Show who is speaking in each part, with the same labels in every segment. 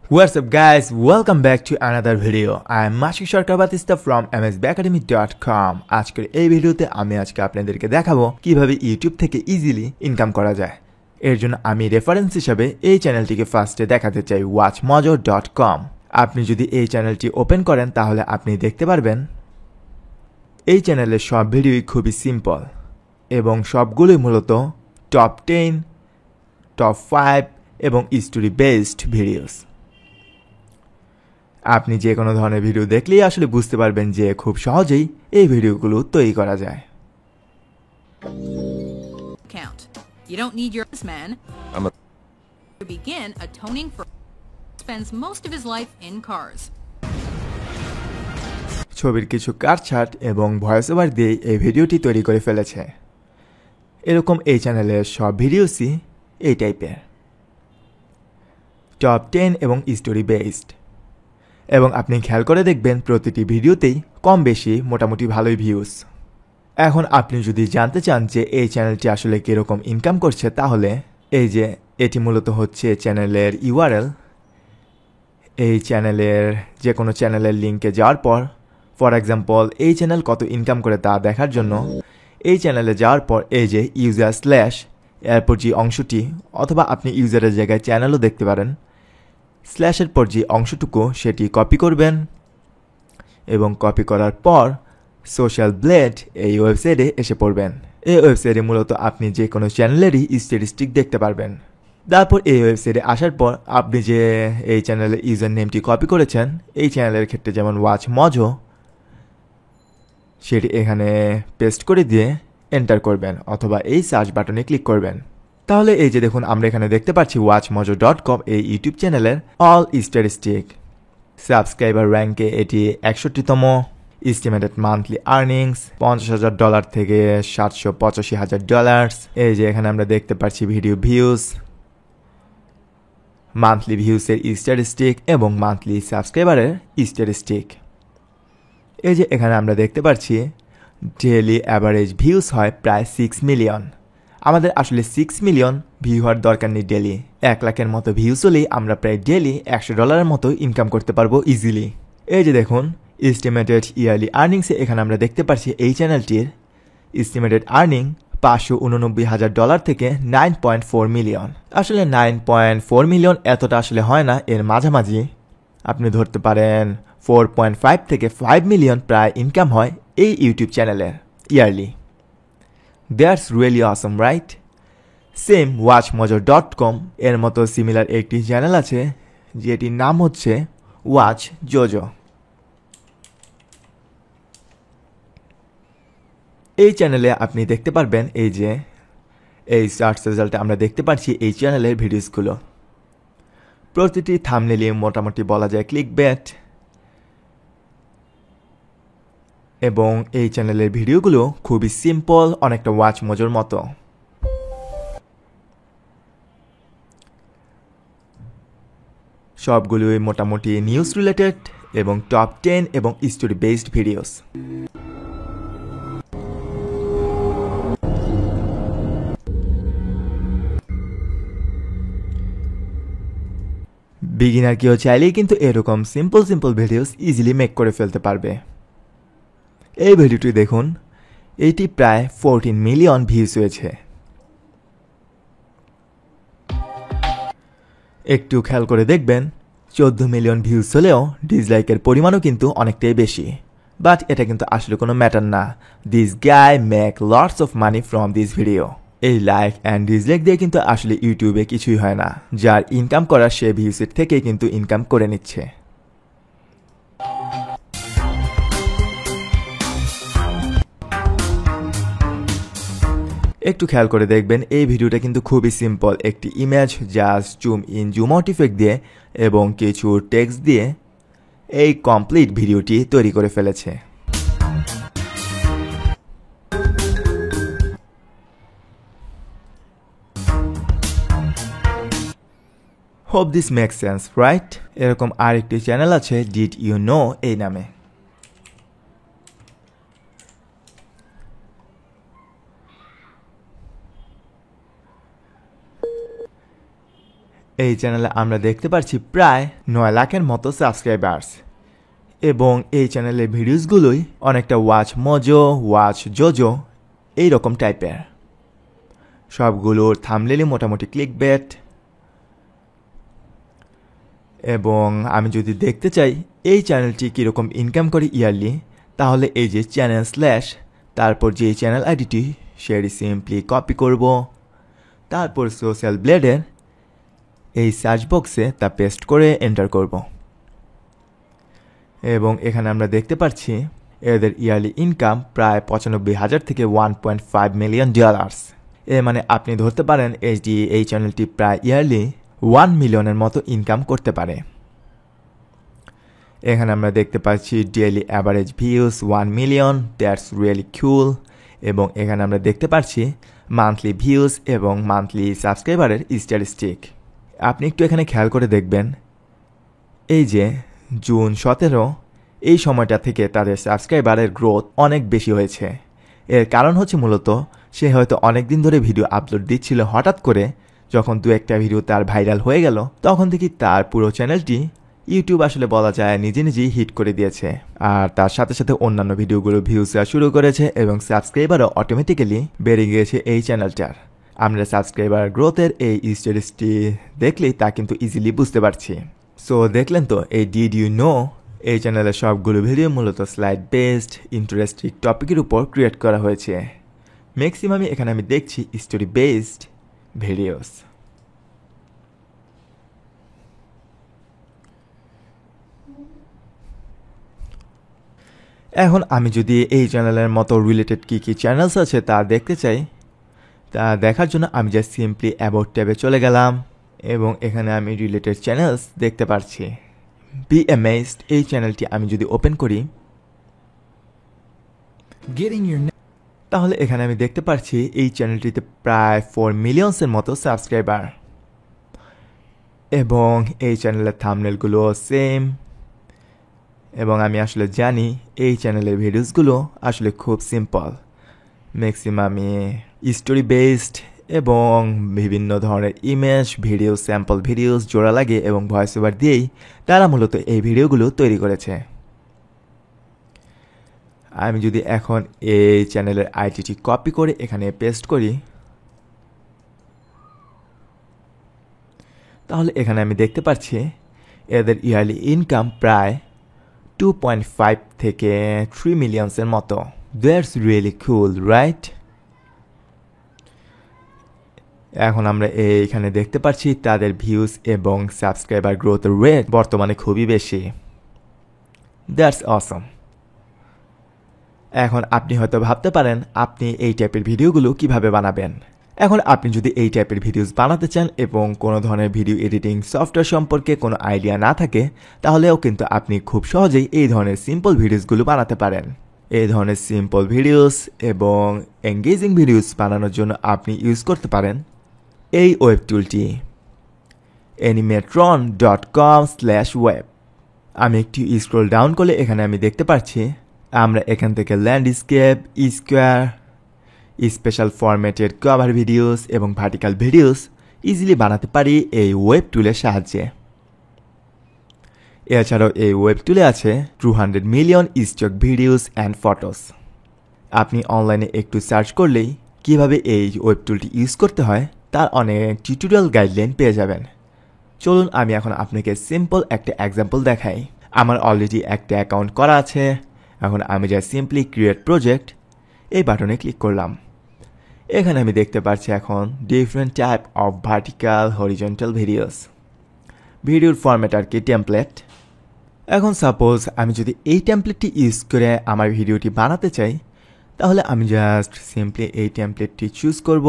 Speaker 1: What's up guys, welcome back to another video. I am Mashik Sarkar Batista from msbacademy.com. আজকের এই ভিডিওতে আমি আজকে আপনাদেরকে দেখাবো কিভাবে ইউটিউব থেকে ইজিলি ইনকাম করা যায়। এর জন্য আমি রেফারেন্স হিসেবে এই চ্যানেলটিকে ফার্স্টে দেখাতে চাই watchmojo.com। আপনি যদি এই চ্যানেলটি ওপেন করেন তাহলে আপনি দেখতে পারবেন এই চ্যানেলের সব ভিডিওই খুবই সিম্পল এবং সবগুলোই মূলত টপ 10, টপ 5 এবং স্টোরি বেসড ভিডিওস। আপনি যে কোনো ধরনের ভিডিও দেখলেই আসলে বুঝতে পারবেন যে খুব সহজেই এই ভিডিওগুলো তৈরি করা যায়।
Speaker 2: Count. You don't need your man. To begin atoning for spends most of his life in cars.
Speaker 1: ছবির কিছু কাটছাট এবং ভয়েস ওভার দিয়ে এই ভিডিওটি তৈরি করে ফেলেছে। এরকম এই চ্যানেলের সব ভিডিওসই এই টাইপের টপ 10 এবং স্টোরি বেসড, এবং আপনি খেয়াল করে দেখবেন প্রতিটি ভিডিওতেই কম বেশি মোটামুটি ভালোই ভিউজ। এখন আপনি যদি জানতে চান যে এই চ্যানেলটি আসলে কীরকম ইনকাম করছে, তাহলে এই যে এটি মূলত হচ্ছে চ্যানেলের ইউআরএল। এই চ্যানেলের যে কোনো চ্যানেলের লিঙ্কে যাওয়ার পর, ফর এক্সাম্পল এই চ্যানেল কত ইনকাম করে তা দেখার জন্য এই চ্যানেলে যাওয়ার পর এই যে ইউজার স্ল্যাশ এরপর যে অংশটি, অথবা আপনি ইউজারের জায়গায় চ্যানেলও দেখতে পারেন, স্ল্যাশের পর যে অংশটুকু সেটি কপি করবেন এবং কপি করার পর সোশ্যাল ব্লেড এই ওয়েবসাইটে এসে পড়বেন। এই ওয়েবসাইটে মূলত আপনি যে কোনো চ্যানেলেরই স্ট্যাটিস্টিক দেখতে পারবেন। তারপর এই ওয়েবসাইটে আসার পর আপনি যে এই চ্যানেলের ইউজার নেমটি কপি করেছেন, এই চ্যানেলের ক্ষেত্রে যেমন ওয়াচ মজো, সেটি এখানে পেস্ট করে দিয়ে এন্টার করবেন অথবা এই সার্চ বাটনে ক্লিক করবেন। তাহলে এই যে দেখুন আমরা এখানে দেখতে পাচ্ছি watchmojo.com এই ইউটিউব চ্যানেলের অল স্ট্যাটিস্টিক। সাবস্ক্রাইবার র্যাঙ্কে এটি 61তম, এস্টিমেটেড মান্থলি আর্নিংস $50,000 থেকে $785,000। এই যে এখানে আমরা দেখতে পাচ্ছি ভিডিও ভিউজ, মান্থলি ভিউসের স্ট্যাটিস্টিক এবং মান্থলি সাবস্ক্রাইবারের স্ট্যাটিস্টিক। এই যে এখানে আমরা দেখতে পাচ্ছি ডেইলি অ্যাভারেজ ভিউজ হয় প্রায় 6 মিলিয়ন। আমাদের আসলে 6 মিলিয়ন ভিউ হওয়ার দরকার নেই, ডেলি 1 লাখের মতো ভিউজ হলেই আমরা প্রায় ডেলি $100 মতো ইনকাম করতে পারবো ইজিলি। এই যে দেখুন এস্টিমেটেড ইয়ারলি আর্নিংসে এখানে আমরা দেখতে পাচ্ছি এই চ্যানেলটির এস্টিমেটেড আর্নিং $589,000 থেকে 9.4 মিলিয়ন। আসলে 9.4 মিলিয়ন এতটা আসলে হয় না, এর মাঝামাঝি আপনি ধরতে পারেন 4.5 থেকে 5 মিলিয়ন প্রায় ইনকাম হয় এই ইউটিউব চ্যানেলের yearly. That's really awesome, right? Same watchmojo.com এর মতো সিমিলার একটি চ্যানেল আছে যেটির নাম হচ্ছে ওয়াচ জোজো। এই চ্যানেলে আপনি দেখতে পারবেন এই যে এই সার্চ রেজাল্টে আমরা দেখতে পাচ্ছি এই চ্যানেলের ভিডিওসগুলো। প্রতিটি থাম্বনেইলে মোটামুটি বলা যায় ক্লিকবেট, এবং এই চ্যানেলের ভিডিওগুলো খুবই সিম্পল, অনেকটা ওয়াচমোজোর মতো। সবগুলোই মোটামুটি নিউজ রিলেটেড এবং টপ 10 এবং স্টোরি বেসড ভিডিওস। বিগিনার কেউ চাইলেই কিন্তু এরকম সিম্পল ভিডিওস ইজিলি মেক করে ফেলতে পারবে। এই ভিডিওটি দেখুন, এটি প্রায় 14 মিলিয়ন ভিউজ হয়েছে। একটু খেয়াল করে দেখবেন 14 মিলিয়ন ভিউজ হলেও ডিসলাইকের পরিমাণও কিন্তু অনেকটাই বেশি, বাট এটা কিন্তু আসলে কোনো ম্যাটার না। This guy make lots of money from this video. এই লাইক অ্যান্ড ডিসলাইক দিয়ে কিন্তু আসলে ইউটিউবে কিছুই হয় না, যার ইনকাম করার সে ভিউসের থেকেই কিন্তু ইনকাম করে নিচ্ছে। একটু খেয়াল করে দেখবেন এই ভিডিওটা কিন্তু খুবই সিম্পল। একটি image just zoom in zoom out effect দিয়ে এবং কিছু টেক্সট দিয়ে এই কমপ্লিট ভিডিওটি তৈরি করে ফেলেছে। Hope this make sense, right? এরকম আরেকটি চ্যানেল আছে ডিড ইউ নো এই নামে। এই চ্যানেলে আমরা দেখতে পাচ্ছি প্রায় 9 লাখের মতো সাবস্ক্রাইবার্স, এবং এই চ্যানেলের ভিডিওসগুলোই অনেকটা ওয়াচ মোজো, ওয়াচ জোজো এইরকম টাইপের। সবগুলোর থাম্বনেইলে মোটামুটি ক্লিকবেট। এবং আমি যদি দেখতে চাই এই চ্যানেলটি কীরকম ইনকাম করে ইয়ারলি, তাহলে এই যে চ্যানেল স্ল্যাশ তারপর যে চ্যানেল আইডিটি সেটি সিম্পলি কপি করব, তারপর সোশ্যাল ব্লেডের এই সার্চ বক্সে তা পেস্ট করে এন্টার করব। এবং এখানে আমরা দেখতে পাচ্ছি এদের ইয়ারলি ইনকাম প্রায় 95,000 থেকে $1.5 মিলিয়ন। এর মানে আপনি ধরতে পারেন এই চ্যানেলটি প্রায় ইয়ারলি 1 মিলিয়নের মতো ইনকাম করতে পারে। এখানে আমরা দেখতে পাচ্ছি daily average views 1 million, that's really কুল। এবং এখানে আমরা দেখতে পাচ্ছি মান্থলি ভিউজ এবং মান্থলি সাবস্ক্রাইবারের স্ট্যাটিস্টিক। আপনি একটু এখানে খেয়াল করে দেখবেন, এই যে জুন 17 এই সময়টা থেকে তাদের সাবস্ক্রাইবারের গ্রোথ অনেক বেশি হয়েছে। এর কারণ হচ্ছে মূলত সে হয়তো অনেক দিন ধরে ভিডিও আপলোড দিচ্ছিল, হঠাৎ করে যখন দু একটা ভিডিও তার ভাইরাল হয়ে গেল, তখন থেকে তার পুরো চ্যানেলটি ইউটিউব আসলে বলা যায় নিজে নিজেই হিট করে দিয়েছে। আর তার সাথে সাথে অন্যান্য ভিডিওগুলো ভিউজ দেওয়া শুরু করেছে এবং সাবস্ক্রাইবারও অটোমেটিক্যালি বেড়ে গিয়েছে এই চ্যানেলটার। আমরা সাবস্ক্রাইবার গ্রোথের এই স্ট্যাটিস্টিক দেখলেই তা কিন্তু ইজিলি বুঝতে পারছি। সো দেখলেন তো এই ডিড ইউ নো এই চ্যানেলের সবগুলো ভিডিও মূলত স্লাইড বেসড ইন্টারেস্টিং টপিকের উপর ক্রিয়েট করা হয়েছে। ম্যাক্সিমামই এখানে আমি দেখছি স্টোরি বেসড ভিডিওস। এখন আমি যদি এই চ্যানেলের মতো রিলেটেড কী কী চ্যানেলস আছে তা দেখতে চাই, তা দেখার জন্য আমি জাস্ট সিম্পলি অ্যাবাউট ট্যাবে চলে গেলাম এবং এখানে আমি রিলেটেড চ্যানেলস দেখতে পাচ্ছি। বি অ্যামেজড এই চ্যানেলটি আমি যদি ওপেন করি, তাহলে এখানে আমি দেখতে পাচ্ছি এই চ্যানেলটিতে প্রায় 4 মিলিয়নসের মতো সাবস্ক্রাইবার, এবং এই চ্যানেলের থাম্বনেলগুলো সেম। এবং আমি আসলে জানি এই চ্যানেলের ভিডিওসগুলো আসলে খুব সিম্পল, ম্যাক্সিমামই স্টোরি বেসড এবং বিভিন্ন ধরনের ইমেজ, ভিডিও, স্যাম্পল ভিডিওস জোড়া লাগে এবং ভয়েস ওভার দিয়েই তারা মূলত এই ভিডিওগুলো তৈরি করেছে। আমি যদি এখন এই চ্যানেলের আইডিটি কপি করে এখানে পেস্ট করি, তাহলে এখানে আমি দেখতে পাচ্ছি এদের ইয়ারলি ইনকাম প্রায় 2.5 থেকে 3 মিলিয়নসের মতো। That's really cool, right? এখন আমরা এইখানে দেখতে পাচ্ছি তাদের ভিউজ এবং সাবস্ক্রাইবার গ্রোথ রেট বর্তমানে খুবই বেশি। দ্যাটস অসম। এখন আপনি হয়তো ভাবতে পারেন আপনি এই টাইপের ভিডিওগুলো কিভাবে বানাবেন। এখন আপনি যদি এই টাইপের ভিডিওস বানাতে চান এবং কোনো ধরনের ভিডিও এডিটিং সফটওয়্যার সম্পর্কে কোনো আইডিয়া না থাকে, তাহলেও কিন্তু আপনি খুব সহজেই এই ধরনের সিম্পল ভিডিওসগুলো বানাতে পারেন। এই ধরনের সিম্পল ভিডিওস এবং এঙ্গেজিং ভিডিওস বানানোর জন্য আপনি ইউজ করতে পারেন এই ওয়েব টুলটি animatron.com/web। আমি একটু স্ক্রল ডাউন করলে এখানে আমি দেখতে পাচ্ছি আমরা এখান থেকে landscape, square, special formatted cover videos এবং ভার্টিক্যাল ভিডিওস ইজিলি বানাতে পারি এই ওয়েব টুলের সাহায্যে। এছাড়াও এই ওয়েব টুলে আছে 200 million stock videos and photos. আপনি অনলাইনে একটু সার্চ করলেই কিভাবে এই ওয়েব টুলটি ইউজ করতে হয় তার অনেক টিউটোরিয়াল গাইডলাইন পেয়ে যাবেন। চলুন আমি এখন আপনাকে সিম্পল একটা এক্সাম্পল দেখাই। আমার অলরেডি একটা অ্যাকাউন্ট করা আছে। এখন আমি যা সিম্পলি ক্রিয়েট প্রজেক্ট এই বাটনে ক্লিক করলাম। এখানে আমি দেখতে পাচ্ছি এখন different type of vertical, horizontal videos. ভিডিওর ফরম্যাট আর কি টেমপ্লেট। এখন সাপোজ আমি যদি এই টেমপ্লেটটি ইউজ করে আমার ভিডিওটি বানাতে চাই, তাহলে আমি জাস্ট সিম্পলি এই টেমপ্লেটটি চুজ করব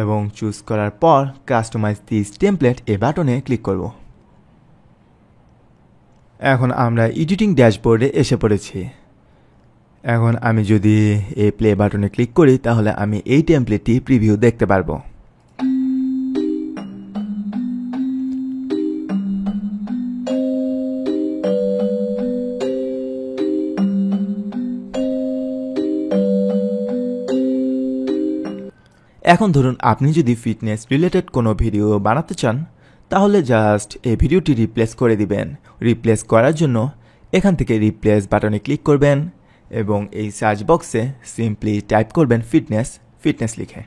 Speaker 1: এবং চুজ করার পর কাস্টমাইজ দিস টেমপ্লেট এই বাটনে ক্লিক করব। এখন আমরা এডিটিং ড্যাশবোর্ডে এসে পড়েছি। এখন আমি যদি এই প্লে বাটনে ক্লিক করি, তাহলে আমি এই টেমপ্লেটটি প্রিভিউ দেখতে পারবো। এখন ধরুন আপনি যদি ফিটনেস রিলেটেড কোনো ভিডিও বানাতে চান তাহলে জাস্ট এই ভিডিওটি রিপ্লেস করে দিবেন। রিপ্লেস করার জন্য এখান থেকে রিপ্লেস বাটনে ক্লিক করবেন এবং এই সার্চ বক্সে সিম্পলি টাইপ করবেন ফিটনেস লিখে।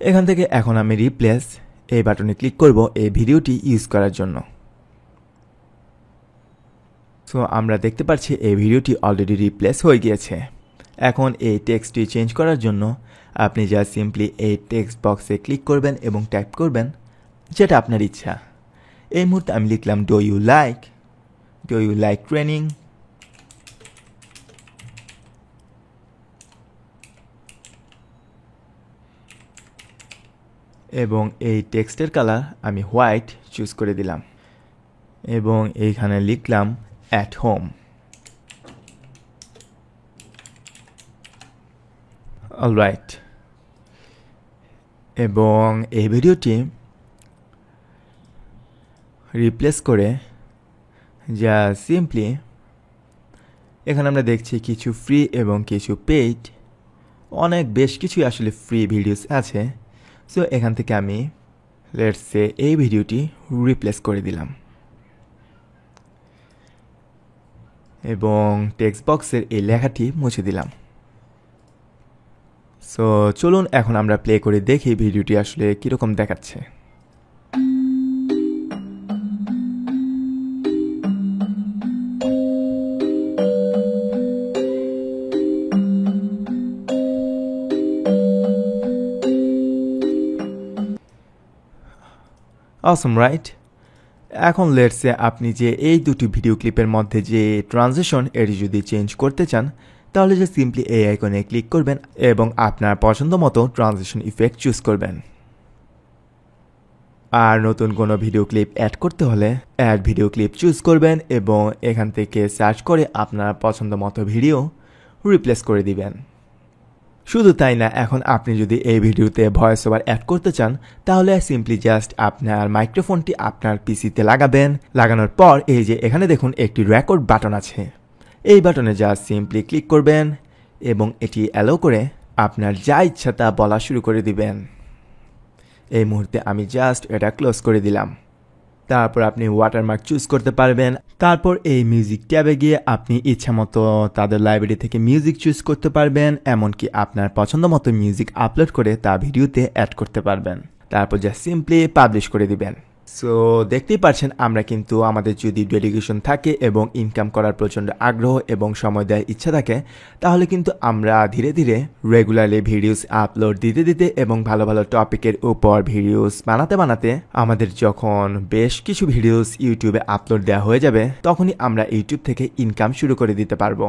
Speaker 1: এখান থেকে এখন আমি রিপ্লেস এই বাটনে ক্লিক করব এই ভিডিওটি ইউজ করার জন্য। সো আমরা দেখতে পাচ্ছি এই ভিডিওটি অলরেডি রিপ্লেস হয়ে গিয়েছে। এখন এই টেক্সটটি চেঞ্জ করার জন্য আপনি যা সিম্পলি এই টেক্সট বক্সে ক্লিক করবেন এবং টাইপ করবেন যেটা আপনার ইচ্ছা। এই মুহূর্তে আমি লিখলাম ডু ইউ লাইক ট্রেনিং, এবং এই টেক্সটের কালার আমি হোয়াইট চুজ করে দিলাম এবং এইখানে লিখলাম অ্যাট হোম। অলরাইট, এবং এই ভিডিওটি রিপ্লেস করে যা সিম্পলি এখানে আমরা দেখছি কিছু ফ্রি এবং কিছু পেইড, বেশ কিছুই আসলে ফ্রি ভিডিওস আছে। সো এখান থেকে আমি লেটস সে এই ভিডিওটি রিপ্লেস করে দিলাম এবং টেক্সট বক্সের এই লেখাটি মুছে দিলাম। সো চলুন এখন আমরা প্লে করে দেখি ভিডিওটি আসলে কীরকম দেখাচ্ছে। Awesome, right? এখন লেটস সে আপনি যে এই দুটি ভিডিও ক্লিপের মধ্যে যে ট্রানজিশন এটি যদি চেঞ্জ করতে চান তাহলে যে সিম্পলি এই আইকনে ক্লিক করবেন এবং আপনার পছন্দ মতো ট্রানজিশন ইফেক্ট চুজ করবেন। আর নতুন কোনো ভিডিও ক্লিপ অ্যাড করতে হলে অ্যাড ভিডিও ক্লিপ চুজ করবেন এবং এখান থেকে সার্চ করে আপনার পছন্দ মতো ভিডিও রিপ্লেস করে দিবেন। শুধু তাই না, এখন আপনি যদি এই ভিডিওতে ভয়েস ওভার অ্যাড করতে চান তাহলে সিম্পলি জাস্ট আপনার মাইক্রোফোনটি আপনার পিসিতে লাগাবেন। লাগানোর পর এই যে এখানে দেখুন একটি রেকর্ড বাটন আছে, এই বাটনে জাস্ট সিম্পলি ক্লিক করবেন এবং এটি অ্যালো করে আপনার যা ইচ্ছা তা বলা শুরু করে দিবেন। এই মুহূর্তে আমি জাস্ট এটা ক্লোজ করে দিলাম। তারপর আপনি ওয়াটারমার্ক চুজ করতে পারবেন। তারপর এই মিউজিক ট্যাবে গিয়ে আপনি ইচ্ছামতো তাদের লাইব্রেরি থেকে মিউজিক চুজ করতে পারবেন, এমনকি আপনার পছন্দ মতো মিউজিক আপলোড করে তা ভিডিওতে অ্যাড করতে পারবেন। তারপর যা সিম্পলি পাবলিশ করে দিবেন। সো দেখতেই পাচ্ছেন আমরা কিন্তু আমাদের যদি ডেডিকেশন থাকে এবং ইনকাম করার প্রচণ্ড আগ্রহ এবং সময় দেওয়ার ইচ্ছা থাকে তাহলে কিন্তু আমরা ধীরে ধীরে রেগুলারলি ভিডিওস আপলোড দিতে এবং ভালো ভালো টপিকের উপর ভিডিওস বানাতে আমাদের যখন বেশ কিছু ভিডিওস ইউটিউবে আপলোড দেওয়া হয়ে যাবে তখনই আমরা ইউটিউব থেকে ইনকাম শুরু করে দিতে পারবো।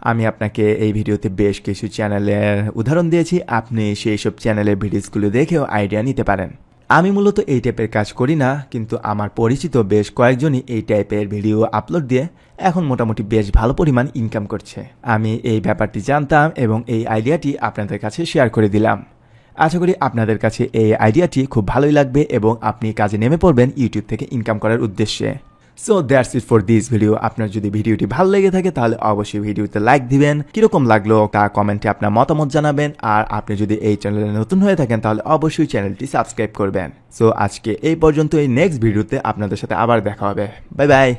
Speaker 1: আমি আপনাকে এই ভিডিওতে বেশ কিছু চ্যানেলের উদাহরণ দিয়েছি, আপনি সেই সব চ্যানেলের ভিডিওসগুলো দেখেও আইডিয়া নিতে পারেন। আমি মূলত এই টাইপের কাজ করি না, কিন্তু আমার পরিচিত বেশ কয়েকজনই এই টাইপের ভিডিও আপলোড দিয়ে এখন মোটামুটি বেশ ভালো পরিমাণ ইনকাম করছে। আমি এই ব্যাপারটি জানতাম এবং এই আইডিয়াটি আপনাদের কাছে শেয়ার করে দিলাম। আশা করি আপনাদের কাছে এই আইডিয়াটি খুব ভালোই লাগবে এবং আপনি কাজে নেমে পড়বেন ইউটিউব থেকে ইনকাম করার উদ্দেশ্যে। So that's it for this video. আপনার যদি ভিডিওটি ভালো লেগে থাকে তাহলে অবশ্যই ভিডিওতে লাইক দিবেন, কিরকম লাগলো তা কমেন্টে আপনার মতামত জানাবেন, আর আপনি যদি এই চ্যানেলে নতুন হয়ে থাকেন তাহলে অবশ্যই চ্যানেলটি সাবস্ক্রাইব করবেন। সো আজকে এই পর্যন্তই, নেক্সট ভিডিওতে আপনাদের সাথে আবার দেখা হবে। Bye bye.